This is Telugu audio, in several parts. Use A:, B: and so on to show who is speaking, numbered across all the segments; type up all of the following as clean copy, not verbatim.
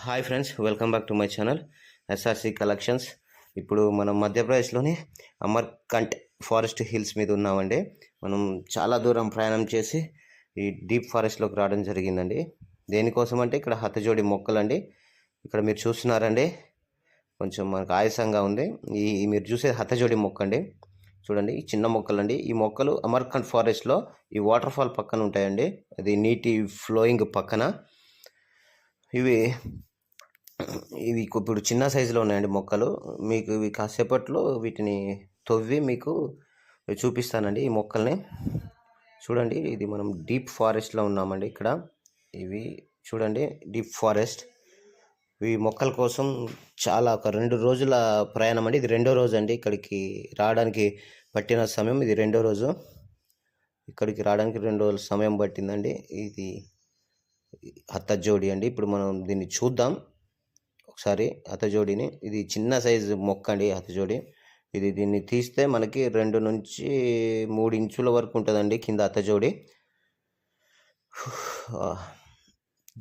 A: Hi friends, welcome back to my channel SRC collections. ఇప్పుడు మనం మధ్యప్రదేశ్లోని అమర్కంట్ ఫారెస్ట్ హిల్స్ మీద ఉన్నామండి. మనం చాలా దూరం ప్రయాణం చేసి ఈ డీప్ ఫారెస్ట్లోకి రావడం జరిగిందండి. దేనికోసం అంటే ఇక్కడ హతజోడి మొక్కలండి. ఇక్కడ మీరు చూస్తున్నారండి, కొంచెం మనకు ఆయాసంగా ఉంది. మీరు చూసే హతజోడి మొక్క అండి. చూడండి, ఈ చిన్న మొక్కలండి. ఈ మొక్కలు అమర్కంట్ ఫారెస్ట్లో ఈ వాటర్ ఫాల్ పక్కన ఉంటాయండి. అది నీటి ఫ్లోయింగ్ పక్కన. ఇవి ఇవి ఇప్పుడు చిన్న సైజులో ఉన్నాయండి మొక్కలు. మీకు ఇవి కాసేపట్లో వీటిని తవ్వి మీకు చూపిస్తానండి. ఈ మొక్కల్ని చూడండి. ఇది మనం డీప్ ఫారెస్ట్లో ఉన్నామండి. ఇక్కడ ఇవి చూడండి, డీప్ ఫారెస్ట్. ఈ మొక్కల కోసం చాలా ఒక 2 రోజుల ప్రయాణం అండి. ఇది 2వ రోజు అండి ఇక్కడికి రావడానికి పట్టిన సమయం. ఇది 2వ రోజు. ఇక్కడికి రావడానికి 2 రోజుల సమయం పట్టిందండి. ఇది హతజోడి అండి. ఇప్పుడు మనం దీన్ని చూద్దాం ఒకసారి. హతజోడిని, ఇది చిన్న సైజు మొక్క అండి హతజోడి. దీన్ని తీస్తే మనకి 2 నుంచి 3 ఇంచుల వరకు ఉంటుందండి కింద హతజోడి.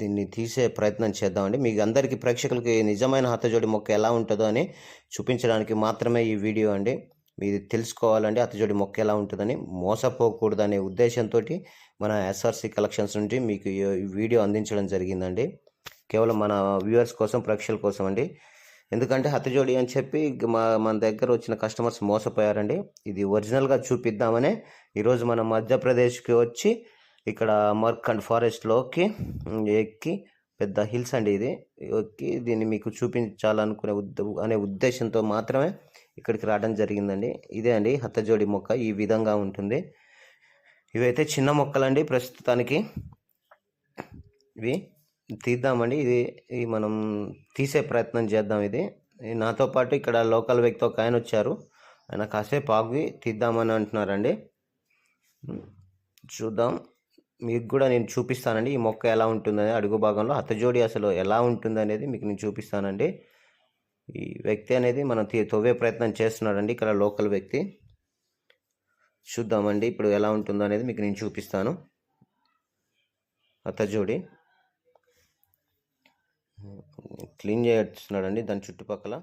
A: దీన్ని తీసే ప్రయత్నం చేద్దామండి. మీకు అందరికీ ప్రేక్షకులకి నిజమైన హతజోడి మొక్క ఎలా ఉంటుందో అని చూపించడానికి మాత్రమే ఈ వీడియో అండి. మీరు తెలుసుకోవాలండి హతజోడి మొక్క ఎలా ఉంటుందని, మోసపోకూడదనే ఉద్దేశంతో మన ఎస్ఆర్సి కలెక్షన్స్ నుండి మీకు ఈ వీడియో అందించడం జరిగిందండి. కేవలం మన వ్యూవర్స్ కోసం, ప్రేక్షకుల కోసం అండి. ఎందుకంటే హతజోడి అని చెప్పి మన దగ్గర వచ్చిన కస్టమర్స్ మోసపోయారండి. ఇది ఒరిజినల్గా చూపిద్దామనే ఈరోజు మన మధ్యప్రదేశ్కి వచ్చి ఇక్కడ అమర్కంట్ ఫారెస్ట్లోకి ఎక్కి, పెద్ద హిల్స్ అండి ఇది, ఎక్కి దీన్ని మీకు చూపించాలనుకునే ఉద్దేశంతో మాత్రమే ఇక్కడికి రావడం జరిగిందండి. ఇదే అండి హతజోడి మొక్క. ఈ విధంగా ఉంటుంది. ఇవైతే చిన్న మొక్కలండి ప్రస్తుతానికి. ఇవి తీద్దామండి. ఇది మనం తీసే ప్రయత్నం చేద్దాం. ఇది నాతో పాటు ఇక్కడ లోకల్ వ్యక్తి ఒక ఆయన వచ్చారు. ఆయన కాసేపు ఆగి తీద్దామని అంటున్నారండి. చూద్దాం. మీకు కూడా నేను చూపిస్తానండి ఈ మొక్క ఎలా ఉంటుందని. అడుగు భాగంలో హతజోడి అసలు ఎలా ఉంటుంది అనేది మీకు నేను చూపిస్తానండి. ఈ వ్యక్తి అనేది మనం తవ్వే ప్రయత్నం చేస్తున్నాడండి, ఇక్కడ లోకల్ వ్యక్తి. చూద్దామండి ఇప్పుడు ఎలా ఉంటుందో అనేది మీకు నేను చూపిస్తాను. హతజోడి క్లీన్ చేస్తున్నాడండి దాని చుట్టుపక్కల.